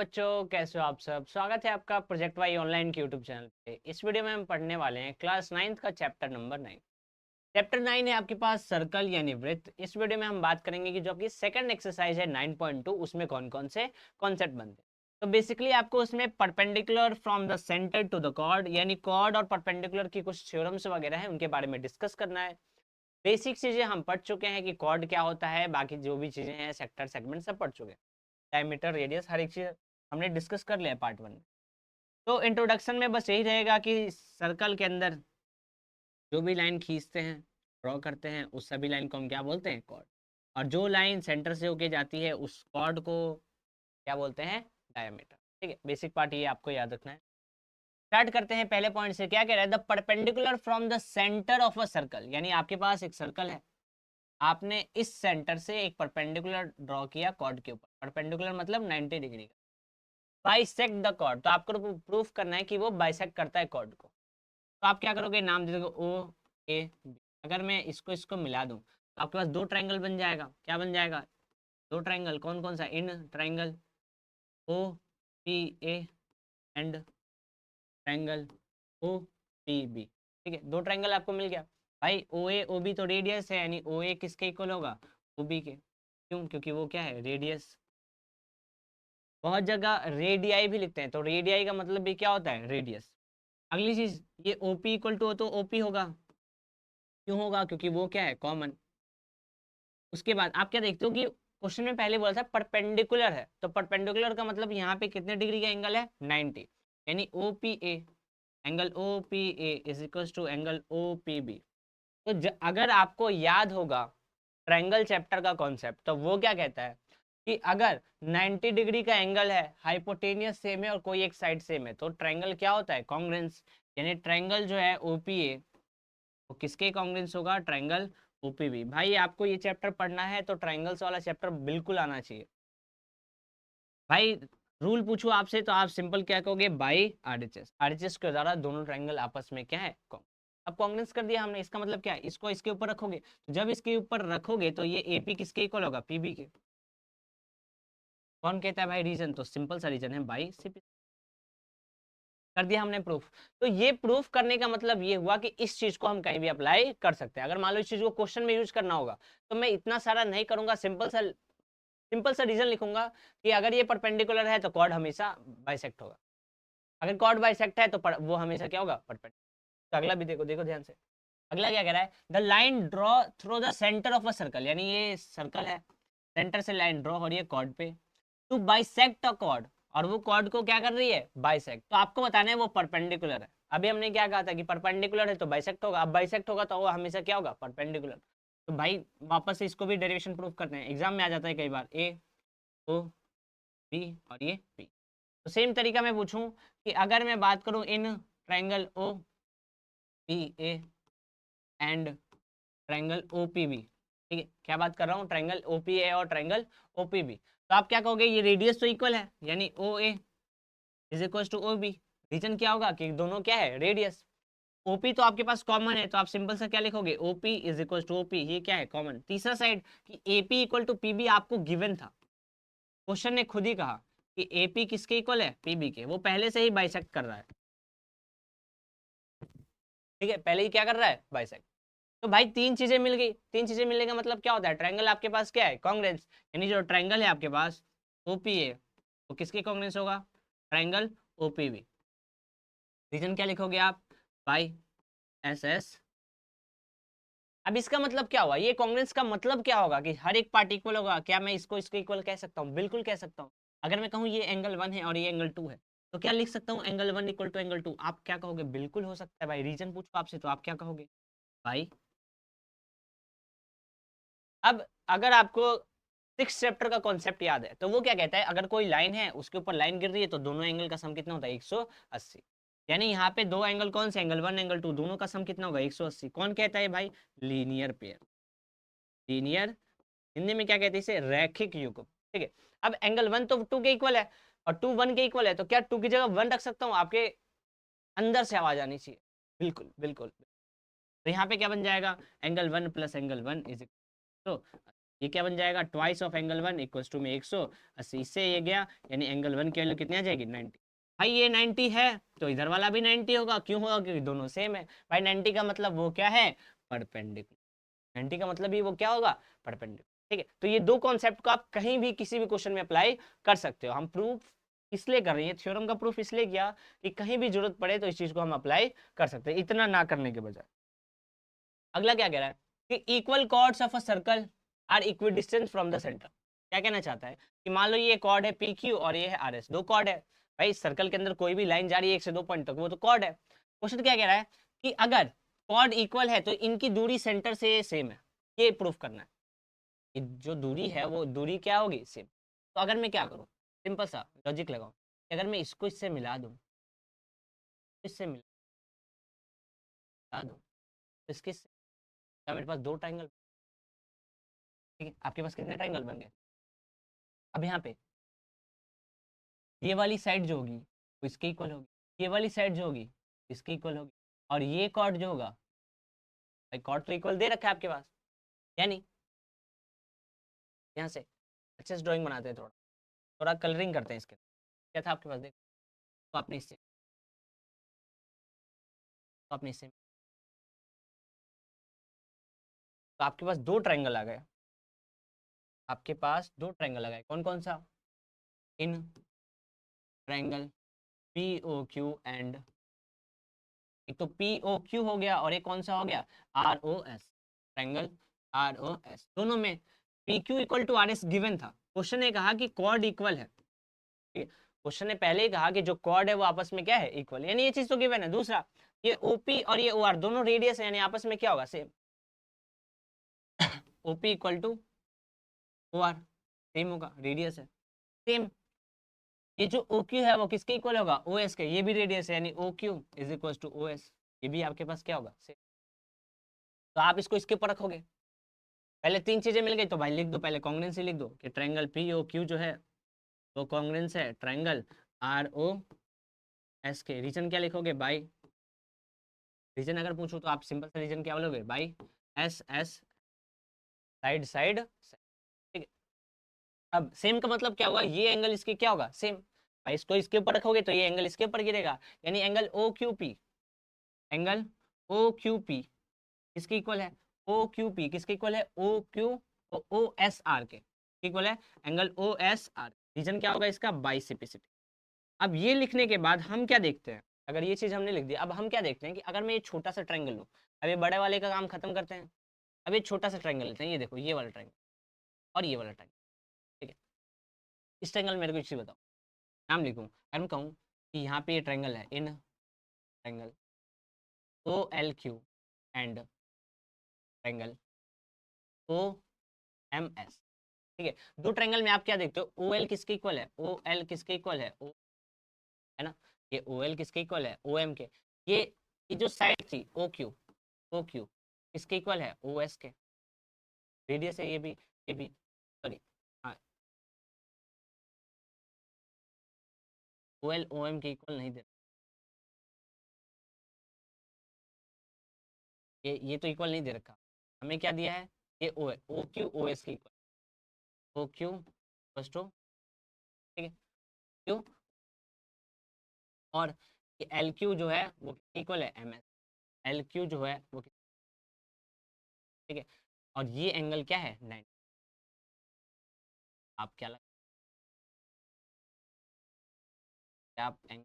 बच्चों, कैसे हो आप सब। स्वागत है आपका प्रोजेक्ट वाई ऑनलाइन के यूट्यूब चैनल पे। इस वीडियो में हम पढ़ने वाले हैं क्लास 9th का चैप्टर नंबर 9। चैप्टर 9 है आपके पास सर्कल यानी वृत्त। इस वीडियो में हम बात करेंगे कि जो आपकी सेकंड एक्सरसाइज है 9.2 उसमें कौन कौन से कॉन्सेप्ट बनते हैं। तो बेसिकली आपको उसमें perpendicular from the centre to the chord यानी कॉर्ड और परपेंडिकुलर की कुछ थ्योरम्स वगैरह है उनके बारे में डिस्कस करना है। बेसिक चीजें हम पढ़ चुके हैं कि कॉर्ड क्या होता है, बाकी जो भी चीजें हैं सेक्टर सेगमेंट सब पढ़ चुके हैं। डायमीटर रेडियस हर एक चीज हमने डिस्कस कर लिया पार्ट 1 में। तो इंट्रोडक्शन में बस यही रहेगा कि सर्कल के अंदर जो भी लाइन खींचते हैं, ड्रॉ करते हैं, उस सभी लाइन को हम क्या बोलते हैं, कॉर्ड। और जो लाइन सेंटर से होके जाती है उस कॉर्ड को क्या बोलते हैं, डायमीटर। ठीक है, बेसिक पार्ट ये आपको याद रखना है। स्टार्ट करते हैं पहले पॉइंट से। क्या कह रहा है, the perpendicular from the centre of a circle, यानी आपके पास एक सर्कल है, आपने इस सेंटर से एक परपेंडिकुलर ड्रॉ किया कॉर्ड के ऊपर। परपेंडिकुलर मतलब 90 डिग्री का। बाइसेक्ट द कॉर्ड, तो आपको प्रूफ करना है कि वो बाइसेक्ट करता है कॉर्ड को। तो आप क्या करोगे, नाम दे दोगे ओ ए बी। अगर मैं इसको इसको मिला दूं तो आपके पास दो ट्रायंगल बन जाएगा। क्या बन जाएगा, दो ट्रायंगल। कौन कौन सा, in triangle O P A and triangle O P B. ठीक है, दो ट्रायंगल आपको मिल गया। भाई ओ ए ओ बी तो रेडियस है, यानी ओ ए किसके इक्वल होगा, ओ बी के। क्यों, क्योंकि वो क्या है, रेडियस। बहुत जगह रेडियाई भी लिखते हैं, तो रेडियाई का मतलब भी क्या होता है, रेडियस। अगली चीज, ये ओपी इक्वल टू हो तो ओपी होगा। क्यों होगा, क्योंकि वो क्या है, कॉमन। उसके बाद आप क्या देखते हो कि क्वेश्चन में पहले बोला था परपेंडिकुलर है, तो परपेंडिकुलर का मतलब यहाँ पे कितने डिग्री का एंगल है, 90। यानी O P A, angle O P A is equal to angle O P B. तो अगर आपको याद होगा ट्रायंगल चैप्टर का कॉन्सेप्ट, तो वो क्या कहता है कि अगर 90 डिग्री का एंगल है, हाइपोटेनियस सेम है और कोई एक साइड सेम है, तो ट्रायंगल क्या होता है, कॉन्ग्रुएंस। यानी ट्रायंगल जो है ओपीए वो किसके कॉन्ग्रुएंस होगा, ट्रायंगल ओपीबी। भाई आपको ये चैप्टर पढ़ना है तो ट्रायंगल्स वाला चैप्टर बिल्कुल आना चाहिए। भाई रूल पूछूं आपसे तो आप सिंपल क्या कहोगे, बाई आरएचएस। आरएचएस के द्वारा दोनों ट्रायंगल आपस में क्या है, अब कॉन्ग्रुएंस कर दिया हमने। इसका मतलब क्या है, इसको इसके ऊपर रखोगे, तो जब इसके ऊपर रखोगे तो ये एपी किसके इक्वल होगा, पीबी के। कौन कहता है भाई रीजन, तो सिंपल सा रीजन है बाई सीपी। कर दिया हमने प्रूफ। तो ये प्रूफ करने का मतलब ये हुआ कि इस चीज को हम कहीं भी अप्लाई कर सकते हैं। अगर मान लो इस चीज को क्वेश्चन में यूज करना होगा तो मैं इतना सारा नहीं करूंगा, सिंपल सा रीजन लिखूंगा कि अगर ये परपेंडिकुलर है तो कॉर्ड हमेशा बाइसेक्ट होगा। अगर कॉर्ड बाइसेक्ट है तो वो हमेशा क्या होगा, परपेंडिकुलर। तो अगला भी देखो, देखो ध्यान से। अगला क्या कह रहा है, the line draw through the centre of a circle, यानी ये सर्कल है, सेंटर से लाइन ड्रॉ हो रही है कॉर्ड पे, टू बाइसेक्ट अ कॉर्ड। और वो कॉर्ड को क्या कर रही है, बाइसेक्ट। तो आपको बताना है वो परपेंडिकुलर है। अभी हमने क्या कहा था कि परपेंडिकुलर है तो बाइसेक्ट होगा, अब बाइसेक्ट होगा तो वो हमेशा क्या होगा, परपेंडिकुलर। तो भाई वापस से इसको भी डेरिवेशन प्रूफ करते हैं, एग्जाम में आ जाता है कई बार, ए ओ बी और ये बी। तो सेम तरीका मैं पूछूं कि अगर मैं बात करूं in triangle O P A and triangle OPB. ठीक है, क्या बात कर रहा हूँ, ट्रायंगल ओपीए और ट्रायंगल ओपीबी। तो आप क्या कहोगे, ये रेडियस तो इक्वल है, यानी O A is equal to O B. Reason क्या होगा कि दोनों क्या है, रेडियस। ओपी तो आपके पास कॉमन है, तो आप सिंपल सा क्या लिखोगे, OP is equal to OP, ये क्या है, कॉमन। तीसरा साइड कि एपी इक्वल टू पीबी आपको गिवन था, क्वेश्चन ने खुद ही कहा कि एपी किसके इक्वल है, पीबी के। वो पहले से ही बाइसेक्ट कर रहा है। ठीक है, पहले ही क्या कर रहा है, बाइसेक्ट। तो भाई तीन चीजें मिल गई। तीन चीजें मिलने का मतलब क्या होता है, ट्रायंगल आपके पास क्या है, कांग्रुएंस। यानी जो ट्रायंगल है आपके पास ओपीए वो किसके कांग्रुएंस होगा, ट्रायंगल ओपीबी। रीजन क्या लिखोगे आप, बाई एस एस। अब इसका मतलब क्या हुआ, ये कांग्रुएंस का मतलब क्या होगा कि हर एक पार्ट इक्वल होगा। क्या मैं इसको इसके इक्वल कह सकता हूँ, बिल्कुल कह सकता हूँ। अगर मैं कहूँ ये एंगल 1 है और ये एंगल 2 है, तो क्या लिख सकता हूँ, एंगल 1 इक्वल टू एंगल 2। आप क्या कहोगे, बिल्कुल हो सकता है भाई। रीजन पूछो आपसे तो आप क्या कहोगे भाई। अब अगर आपको 6 चैप्टर का कॉन्सेप्ट याद है तो वो क्या कहता है, अगर कोई लाइन है उसके ऊपर लाइन गिर रही है तो दोनों एंगल का सम कितना होता है, 180। यानी यहाँ पे दो एंगल कौन से, एंगल 1 एंगल 2, दोनों का सम कितना होगा, 180। कौन कहता है भाई, लीनियर पेयर। लीनियर, हिंदी में क्या कहते हैं इसे, रैखिक युग्म। ठीक है, अब एंगल 1 तो 2 के इक्वल है और 2 1 के इक्वल है, तो क्या 2 की जगह 1 रख सकता हूँ, आपके अंदर से आवाज आनी चाहिए, बिल्कुल बिल्कुल। तो यहाँ पे क्या बन जाएगा, एंगल 1 प्लस एंगल 1 इज, तो ये क्या बन जाएगा, twice of angle 1 equals to में 180, इससे ये गया, यानी एंगल 1 की वैल्यू कितनी आ जाएगी, 90। भाई ये 90 है तो इधर वाला भी 90 होगा, क्यों होगा, क्योंकि दोनों सेम है। भाई 90 का मतलब वो क्या है, परपेंडिकुलर। 90 का मतलब ही वो क्या होगा, परपेंडिकुलर। ठीक है, तो ये दो कॉन्सेप्ट को आप कहीं भी किसी भी क्वेश्चन में अप्लाई कर सकते हो। हम प्रूफ इसलिए कर रहे हैं, थ्योरम का प्रूफ इसलिए किया कि कहीं भी जरूरत पड़े तो इस चीज को हम अप्लाई कर सकते हैं, इतना ना करने के बजाय। अगला क्या कह रहा है कि equal chords of a circle are equidistant from the centre. क्या कहना चाहता है कि मान लो ये कॉर्ड है पी क्यू और ये है आर एस, दो कॉर्ड है। भाई सर्कल के अंदर कोई भी लाइन जा रही है 1 से 2 पॉइंट तक, वो तो कॉर्ड है। क्वेश्चन क्या कह रहा है कि अगर कॉर्ड इक्वल है तो इनकी दूरी सेंटर से सेम है, ये प्रूफ करना है। कि जो दूरी है वो दूरी क्या होगी, सेम। तो अगर मैं क्या करूँ, सिंपल सा लॉजिक लगाऊं, अगर मैं इसको इससे मिला दूं, इससे मिला दूं तो इसके क्या मेरे पास दो ट्राइंगल। ठीक है, आपके पास कितने ट्राइंगल बन गए। अब यहाँ पे ये वाली साइड जो होगी वो इसके इक्वल होगी, ये वाली साइड जो होगी इसके इक्वल होगी, और ये कॉर्ड जो होगा, भाई कॉर्ड तो इक्वल दे रखा है आपके पास, यानी यहाँ से अच्छे से ड्राइंग बनाते हैं, थोड़ा थोड़ा कलरिंग करते हैं इसके। क्या था आपके पास, देखो तो आपने इससे, तो आपने इससे, तो आपके पास दो ट्राइंगल आ गए। आपके पास दो ट्राइंगल आ गए, कौन कौन सा, in triangle P O Q and, एक तो पी ओ क्यू हो गया और एक कौन सा हो गया, R O S, triangle R O S. दोनों में P Q equal to R S given था। क्वेश्चन ने कहा कि कॉर्ड इक्वल है, क्वेश्चन ने पहले ही कहा कि जो कॉर्ड है वो आपस में क्या है, इक्वल, यानी ये चीज तो गिवन है। दूसरा, ये ओपी और ये ओ आर दोनों रेडियस है, यानी आपस में क्या होगा, same. OP equal to O R, same होगा, रेडियस है सेम। ये जो ओ क्यू है वो किसके इक्वल होगा, ओ एस के, ये भी रेडियस है, यानी O Q is equal to O S, ये भी आपके पास क्या होगा, सेम। तो आप इसको इसके ऊपर रखोगे, पहले तीन चीजें मिल गई तो भाई लिख दो, पहले कॉन्ग्रुएंसी लिख दो कि ट्रायंगल पी ओ क्यू जो है वो कॉन्ग्रुएंस है ट्रायंगल आर ओ एस के। रीजन क्या लिखोगे, बाई, रीजन अगर पूछो तो आप सिंपल सा रीजन क्या बोलोगे, by S S, side side. ठीक है, अब सेम का मतलब क्या होगा, ये एंगल इसके क्या होगा, सेम। भाई इसको इसके ऊपर रखोगे तो ये एंगल इसके ऊपर गिरेगा, यानी angle O Q P, angle O Q P किसके इक्वल है, ओ क्यू पी किसके इक्वल है, O Q O S R के इक्वल है, angle O S R. Reason क्या होगा इसका, बाइसेप्सिटी। अब ये लिखने के बाद हम क्या देखते हैं, अगर ये चीज हमने लिख दी, अब हम क्या देखते हैं कि अगर मैं ये छोटा सा ट्रायंगल लूँ, अब ये बड़े वाले का काम खत्म करते हैं। अब ये छोटा सा ट्रायंगल लेते हैं, ये देखो ये वाला ट्रायंगल और ये वाला ट्रायंगल। ठीक है, इस ट्रायंगल मेरे को एक चीज बताओ, नाम लिखूं, अगर मैं कहूँ कि यहाँ पे ये ट्रायंगल है, in triangle O L Q and triangle O M S. ठीक है, दो ट्रायंगल में आप क्या देखते हो, ओ एल किसके इक्वल है, ओ एल किसके इक्वल है, ओ, है ना, ये ओ एल किसके इक्वल है, ओ एम के। ये ये जो साइड थी ओ क्यू किसके इक्वल है, ओ एस के, रेडियस है ये भी सॉरी, हाँ, ओ एल ओ एम के इक्वल नहीं दे, ये तो इक्वल नहीं दे रखा, हमें क्या दिया है, ये ओ है, ओ क्यू ओ एस के इक्वल, ओ क्यू बस टू, ठीक है, क्यू, और ये एल क्यू जो है वो इक्वल है एम एस, एल क्यू जो है वो, ठीक है, और ये एंगल क्या है, 9। आप क्या लग, आप एंगल,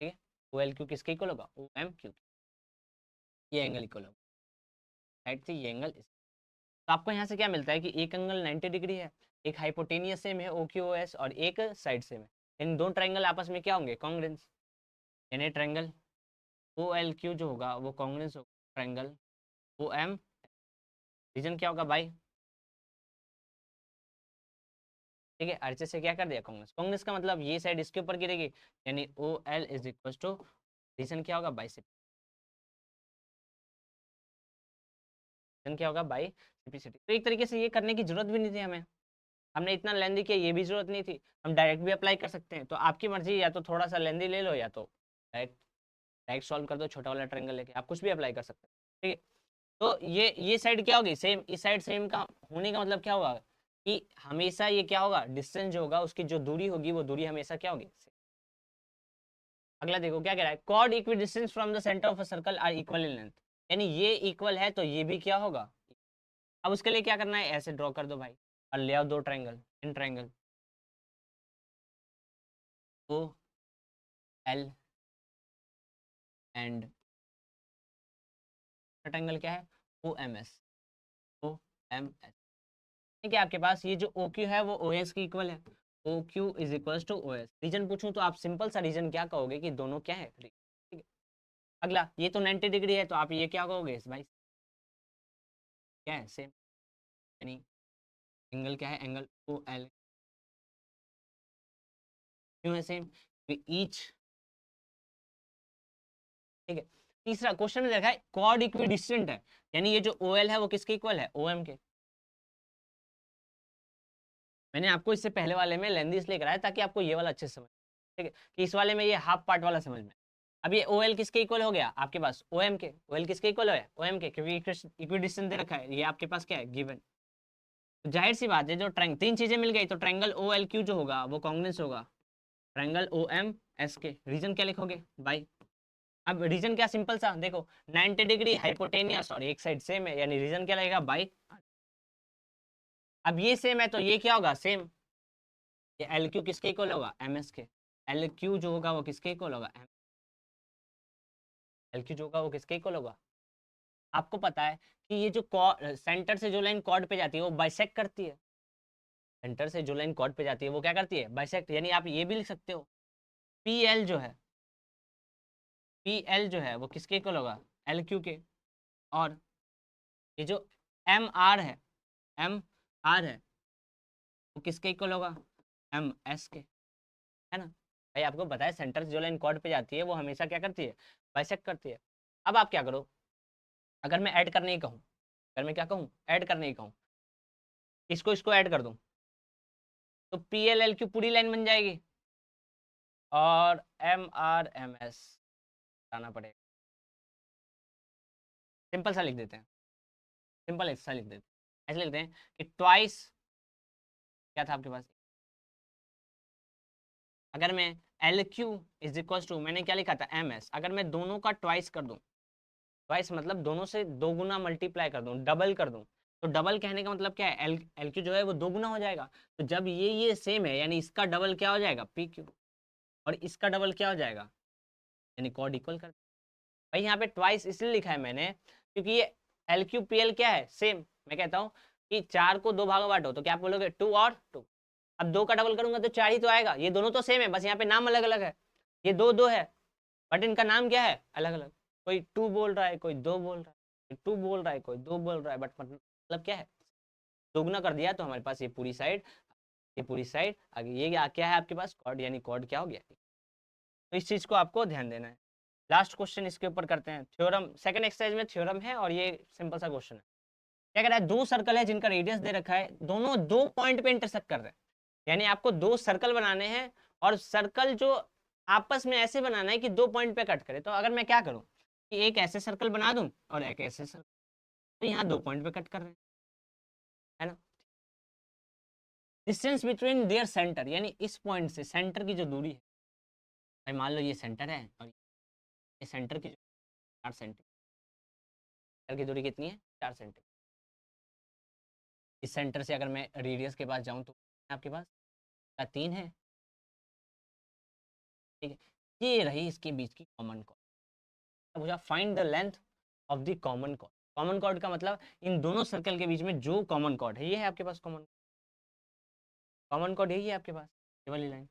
ठीक है, ओ एल क्यू किसके इक्वल होगा, ओ एम क्यू, ये एंगल इक्वल होगा, राइट से ये एंगल। तो आपको यहाँ से क्या मिलता है कि एक एंगल 90 डिग्री है, एक हाइपोटेनियस सेम है ओ क्यू ओ एस, और एक साइड सेम है, इन दोनों ट्रायंगल आपस में क्या होंगे, कॉन्ग्रुएंस, यानी ट्रायंगल ओ एल क्यू जो होगा वो कॉन्ग्रुएंस होगा ट्रायंगल ओ एम। रीजन क्या होगा, बाई, ठीक है, आरचे से क्या कर दिया, कांग्रेस, कांग्रेस का मतलब ये साइड इसके ऊपर गिरेगी, यानी O L is equal to, reason क्या होगा, बाइसेप, रीजन क्या होगा, बाई सिंप्लिसिटी। तो एक तरीके से ये करने की जरूरत भी नहीं थी हमें, हमने इतना लेंदी किया, ये भी जरूरत नहीं थी, हम डायरेक्ट भी अप्लाई कर सकते हैं। तो आपकी मर्जी, या तो थोड़ा सा लेंदी ले लो या तो डायरेक्ट डायरेक्ट सॉल्व कर दो, छोटा वाला ट्रायंगल लेके आप कुछ भी अप्लाई कर सकते हैं, ठीक है। तो ये साइड क्या होगी, सेम, इस साइड सेम का होने का मतलब क्या होगा कि हमेशा ये क्या होगा, डिस्टेंस जो होगा उसकी जो दूरी होगी वो दूरी हमेशा क्या होगी। अगला देखो क्या कह रहा है, chord equidistance from the centre of a circle are equal in length, यानी ये इक्वल है तो ये भी क्या होगा। अब उसके लिए क्या करना है, ऐसे ड्रॉ कर दो भाई और ले आओ दो triangle, in triangle O L and triangle क्या है, O M S, O M S. ठीक है, आपके पास ये जो ओ क्यू है वो ओ एस की इक्वल है, O Q is equal to O S. Reason पूछूं तो आप सिंपल सा रीजन क्या कहोगे कि दोनों क्या है, ठीक है। अगला ये तो 90 डिग्री है तो आप ये क्या कहोगे इस भाई, क्या है सेम, यानी एंगल क्या है, एंगल ओ एल, क्यों है सेम, ईच, ठीक है। तीसरा क्वेश्चन में देखा है कॉर्ड इक्वी डिस्टेंट है, यानी ये जो ओ एल है वो किसके इक्वल है, ओ एम के। मैंने आपको इससे पहले वाले में लेंदी इसलिए कराया ताकि आपको ये वाला अच्छे से समझ, ठीक है, कि इस वाले में ये हाफ पार्ट वाला समझ में। अब ये ओ एल किसके इक्वल हो गया आपके पास, ओ एम के, ओ एल किसके इक्वल है, ओ एम के, क्योंकि इक्वी डिस्टेंस दे रखा है, ये आपके पास क्या है गिवन। तो जाहिर सी बात है जो ट्रायंगल, तीन चीजें मिल गई तो ट्रायंगल ओ एल क्यू जो होगा वो कॉन्ग्रुएंस होगा ट्रायंगल ओ एम एस के। रीजन क्या लिखोगे भाई, अब रीजन क्या, सिंपल सा देखो 90 डिग्री हाइपोटेनियस और एक साइड सेम है, यानी रीजन क्या लगेगा बाई। अब ये सेम है तो ये क्या होगा सेम, ये एल क्यू किसके इक्वल होगा, एम एस के। एल क्यू जो होगा वो किसके इक्वल होगा, एल क्यू जो होगा वो किसके इक्वल होगा। आपको पता है कि ये जो सेंटर से जो लाइन कॉर्ड पे जाती है वो बाइसेक्ट करती है, सेंटर से जो लाइन कॉर्ड पे जाती है वो क्या करती है, बाइसेक्ट। यानी आप ये भी लिख सकते हो पी एल जो है, पी एल जो है वो किसके इक्वल होगा, एल क्यू के। और ये जो एम आर है, एम आर है वो किसके इक्वल होगा, एम एस के, है ना। भाई आपको पता है सेंटर से जो लाइन कॉर्ड पे जाती है वो हमेशा क्या करती है, बाइसेक्ट करती है। अब आप क्या करो, अगर मैं ऐड करने ही कहूँ, अगर मैं क्या कहूँ ऐड करने ही कहूँ, इसको इसको ऐड कर दूँ तो पी एल एल क्यू पूरी लाइन बन जाएगी और एम आर एम एस आना पड़ेगा। सिंपल सा लिख देते हैं, सिंपल ऐसा लिख देते हैं, ऐसे लिखते हैं कि ट्वाइस, क्या था आपके पास, अगर मैं L Q is equal to, मैंने क्या लिखा था एम एस, अगर मैं दोनों का ट्वाइस कर दूं, ट्वाइस मतलब दोनों से दो गुना मल्टीप्लाई कर दूं, डबल कर दूं, तो डबल कहने का मतलब क्या है, एल एल क्यू जो है वो दो गुना हो जाएगा। तो जब ये सेम है यानी इसका डबल क्या हो जाएगा, पी क्यू, और इसका डबल क्या हो जाएगा, यानी कॉर्ड इक्वल कर। भाई यहाँ पे ट्वाइस इसलिए लिखा है मैंने क्योंकि ये एल क्यू पी एल क्या है सेम। मैं कहता हूँ कि चार को दो भागों बांटो तो क्या आप बोलोगे, टू और टू। अब दो का डबल करूंगा तो चार ही तो आएगा, ये दोनों तो सेम है बस यहाँ पे नाम अलग अलग है, ये दो दो है बट इनका नाम क्या है अलग अलग। कोई टू बोल रहा है, कोई दो बोल रहा है, कोई टू बोल रहा है, कोई दो बोल रहा है, बट मतलब क्या है, दोगुना कर दिया तो हमारे पास ये पूरी साइड, ये पूरी साइड आगे, ये क्या है आपके पास कॉर्ड, यानी कॉर्ड क्या हो गया। तो इस चीज को आपको ध्यान देना है। लास्ट क्वेश्चन इसके ऊपर करते हैं, थ्योरम, सेकंड एक्सरसाइज में थ्योरम है और ये सिंपल सा क्वेश्चन है। क्या कह रहा है, दो सर्कल है जिनका रेडियस दे रखा है, दोनों दो पॉइंट पे इंटरसेक्ट कर रहे हैं, यानी आपको दो सर्कल बनाने हैं और सर्कल जो आपस में ऐसे बनाना है कि दो पॉइंट पे कट करे। तो अगर मैं क्या करूं कि एक ऐसे सर्कल बना दूं और एक ऐसे सर्कल, तो यहाँ दो पॉइंट पे कट कर रहे हैं, है ना। डिस्टेंस बिटवीन देयर सेंटर, यानी इस पॉइंट से सेंटर की जो दूरी है, भाई मान लो ये सेंटर है और ये सेंटर की 4 सेंटीमीटर, की दूरी कितनी है 4 सेंटीमीटर। इस सेंटर से अगर मैं रेडियस के पास जाऊं तो आपके पास 3 है, ठीक है। ये रही इसके बीच की कॉमन कॉर्ड। अब मुझे find the length of the common chord. Common chord का मतलब इन दोनों सर्कल के बीच में जो कॉमन कॉर्ड है, ये है आपके पास कॉमन, कॉमन कॉर्ड यही है आपके पास, ये वाली लाइन,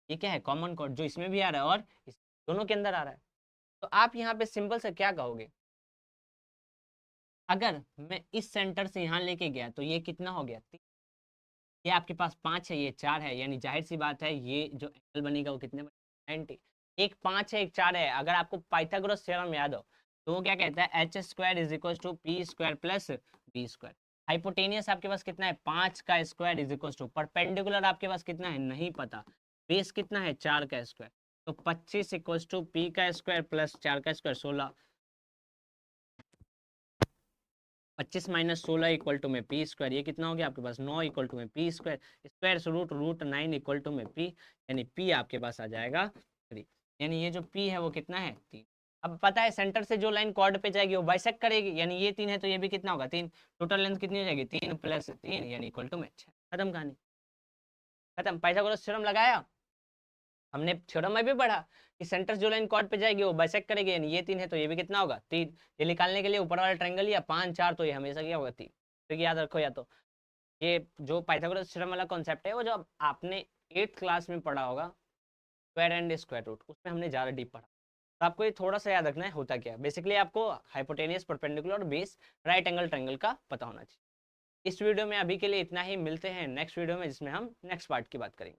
ये क्या है कॉमन कॉर्ड जो इसमें भी आ रहा है और इस दोनों के अंदर आ रहा है। तो आप यहाँ पे सिंपल से क्या कहोगे, अगर मैं इस सेंटर से यहाँ लेके गया तो ये कितना हो गया, ये आपके पास 5 है, ये 4 है, यानी जाहिर सी बात है ये जो एंगल बनेगा वो कितने बनेगा 90। एक 5 है एक 4 है, अगर आपको पाइथागोरस थ्योरम याद हो तो वो क्या कहता है, H square is equal to P square plus B square. Hypotenuse आपके पास कितना है 5 का square is equal to, perpendicular आपके पास कितना है नहीं पता, बेस कितना है 4 का स्क्वायर। तो 25 इक्वल्स टू पी का स्क्वायर प्लस 4 का स्क्वायर 16। 25 माइनस 16 इक्वल टू में पी स्क्वायर, ये कितना हो गया आपके पास 9 इक्वल टू में पी स्क्वायर, स्क्वायर से रूट रूट 9 इक्वल टू में पी, यानी पी आपके पास आ जाएगा 3। यानी ये जो पी है वो कितना है 3। अब पता है सेंटर से जो लाइन कॉर्ड पे जाएगी वो बाइसेक्ट करेगी, यानी ये 3 है तो ये भी कितना होगा 3। टोटल लेंथ कितनी हो जाएगी 3 प्लस 3 यानी इक्वल टू में 6। खत्म कहानी, खत्म। पाइथागोरस थ्योरम लगाया हमने, थ्योरम में भी पढ़ा कि सेंटर जो लाइन कॉर्ड पे जाएगी वो बाइसेक्ट करेगी, यानी ये 3 है तो ये भी कितना होगा 3। ये निकालने के लिए ऊपर वाला ट्रायंगल या 5 4 तो ये हमेशा क्या होगा 3। तो याद रखो, या तो ये जो पाइथागोरस थ्योरम वाला कॉन्सेप्ट है वो जो आपने 8th क्लास में पढ़ा होगा, स्क्वायर एंड स्क्वायर रूट, उसमें हमने ज़्यादा डीप पढ़ा। तो आपको ये थोड़ा सा याद रखना है होता क्या है। बेसिकली आपको हाइपोटेनियस, परपेंडिकुलर और बेस राइट एंगल ट्रायंगल का पता होना चाहिए। इस वीडियो में अभी के लिए इतना ही, मिलते हैं नेक्स्ट वीडियो में जिसमें हम नेक्स्ट पार्ट की बात करेंगे।